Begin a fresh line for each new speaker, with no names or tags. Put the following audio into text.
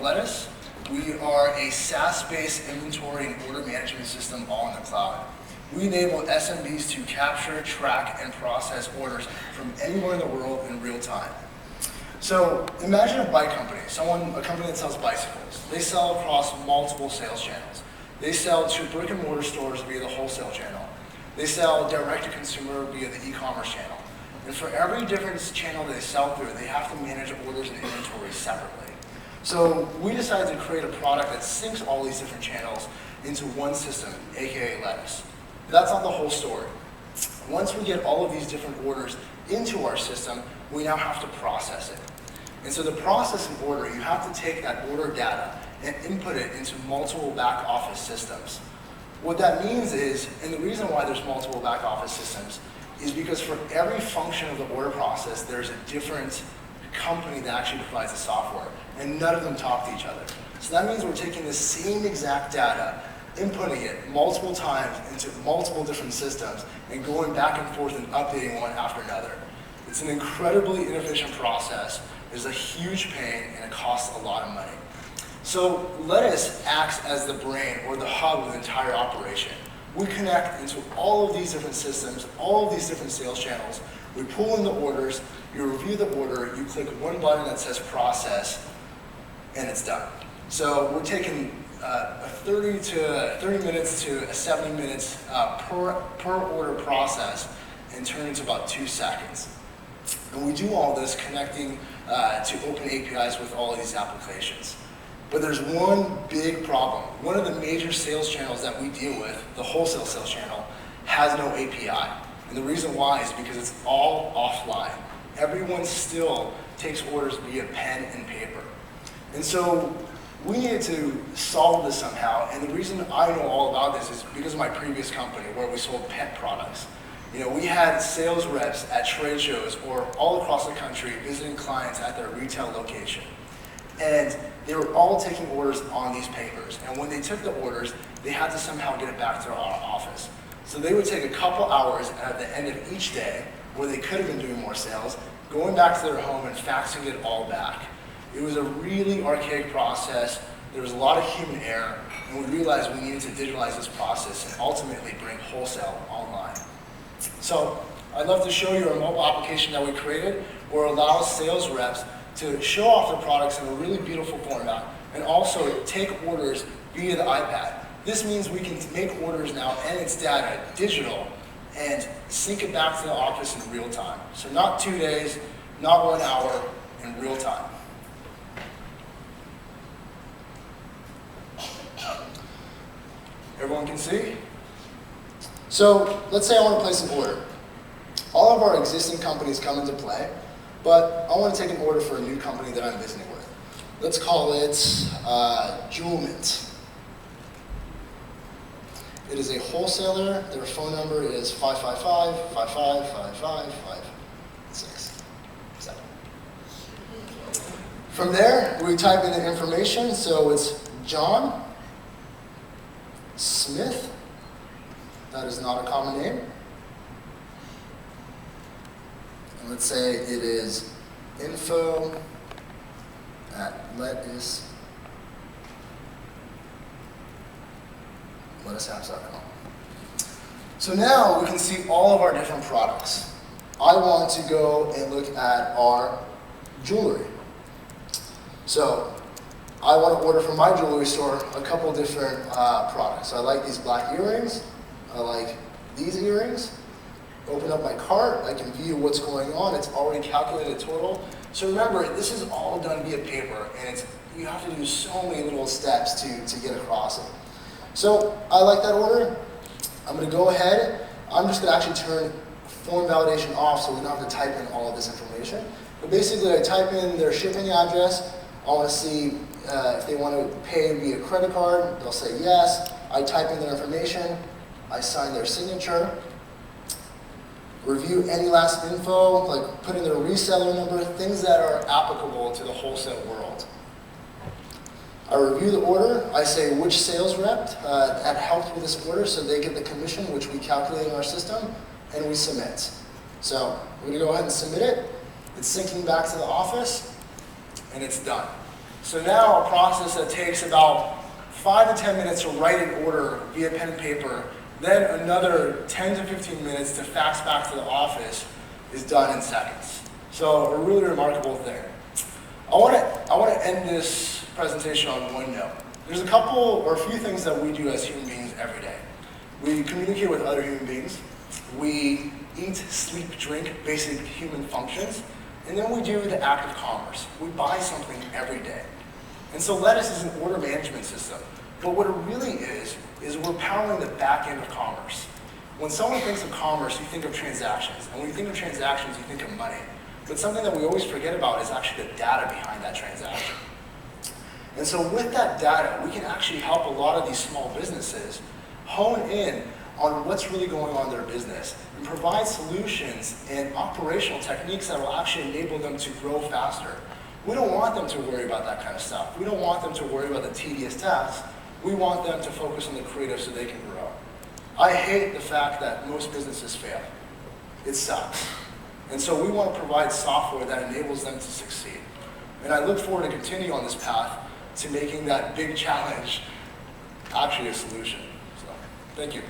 Lettuce. We are a SaaS-based inventory and order management system all in the cloud. We enable SMBs to capture, track, and process orders from anywhere in the world in real time. So imagine a bike company, a company that sells bicycles. They sell across multiple sales channels. They sell to brick and mortar stores via the wholesale channel. They sell direct to consumer via the e-commerce channel. And for every different channel they sell through, they have to manage orders and inventory separately. So we decided to create a product that syncs all these different channels into one system, aka Lettuce. That's not the whole story. Once we get all of these different orders into our system, we now have to process it. And so to process an order, you have to take that order data and input it into multiple back office systems. What that means is, and the reason why there's multiple back office systems, is because for every function of the order process, there's a different company that actually provides the software, and none of them talk to each other. So that means we're taking the same exact data, inputting it multiple times into multiple different systems, and going back and forth and updating one after another. It's an incredibly inefficient process. There's a huge pain, and it costs a lot of money. So Lettuce acts as the brain or the hub of the entire operation. We connect into all of these different systems, all of these different sales channels. We pull in the orders, you review the order, you click one button that says process, and it's done. So we're taking 30 minutes to 70 minutes per order process and turn it into about 2 seconds. And we do all this connecting to open APIs with all of these applications. But there's one big problem. One of the major sales channels that we deal with, the wholesale sales channel, has no API. And the reason why is because it's all offline. Everyone still takes orders via pen and paper. And so we needed to solve this somehow, and the reason I know all about this is because of my previous company where we sold pet products. You know, we had sales reps at trade shows or all across the country visiting clients at their retail location. And they were all taking orders on these papers. And when they took the orders, they had to somehow get it back to our office. So they would take a couple hours at the end of each day, where they could have been doing more sales, going back to their home and faxing it all back. It was a really archaic process. There was a lot of human error, and we realized we needed to digitalize this process and ultimately bring wholesale online. So I'd love to show you a mobile application that we created where it allows sales reps to show off their products in a really beautiful format and also take orders via the iPad. This means we can make orders now and its data digital and sync it back to the office in real time. So not 2 days, not 1 hour, in real time. Everyone can see? So let's say I want to place an order. All of our existing companies come into play, but I want to take an order for a new company that I'm visiting with. Let's call it Jewelmint. It is a wholesaler. Their phone number is 555-5555-567. From there, we type in the information. So it's John Smith. That is not a common name. And let's say it is info@lettuceapps.com. So now we can see all of our different products. I want to go and look at our jewelry. So I want to order from my jewelry store a couple different products. So I like these black earrings. I like these earrings. Open up my cart, I can view what's going on. It's already calculated total. So remember, this is all done via paper, and you have to do so many little steps to get across it. So I like that order. I'm going to go ahead. I'm just going to actually turn form validation off so we don't have to type in all of this information. But basically, I type in their shipping address. I want to see if they want to pay via credit card. They'll say yes. I type in their information. I sign their signature. Review any last info, like put in their reseller number, things that are applicable to the wholesale world. I review the order. I say which sales rep had helped with this order so they get the commission, which we calculate in our system, and we submit. So we're going to go ahead and submit it. It's syncing back to the office, and it's done. So now a process that takes about 5 to 10 minutes to write an order via pen and paper, then another 10 to 15 minutes to fax back to the office is done in seconds. So a really remarkable thing. I want to end this presentation on one note. There's a couple or a few things that we do as human beings every day. We communicate with other human beings. We eat, sleep, drink, basic human functions. And then we do the act of commerce. We buy something every day. And so Lettuce is an order management system. But what it really is we're powering the back end of commerce. When someone thinks of commerce, you think of transactions. And when you think of transactions, you think of money. But something that we always forget about is actually the data behind that transaction. And so with that data, we can actually help a lot of these small businesses hone in on what's really going on in their business and provide solutions and operational techniques that will actually enable them to grow faster. We don't want them to worry about that kind of stuff. We don't want them to worry about the tedious tasks. We want them to focus on the creative so they can grow. I hate the fact that most businesses fail. It sucks. And so we want to provide software that enables them to succeed. And I look forward to continuing on this path to making that big challenge actually a solution. So, thank you.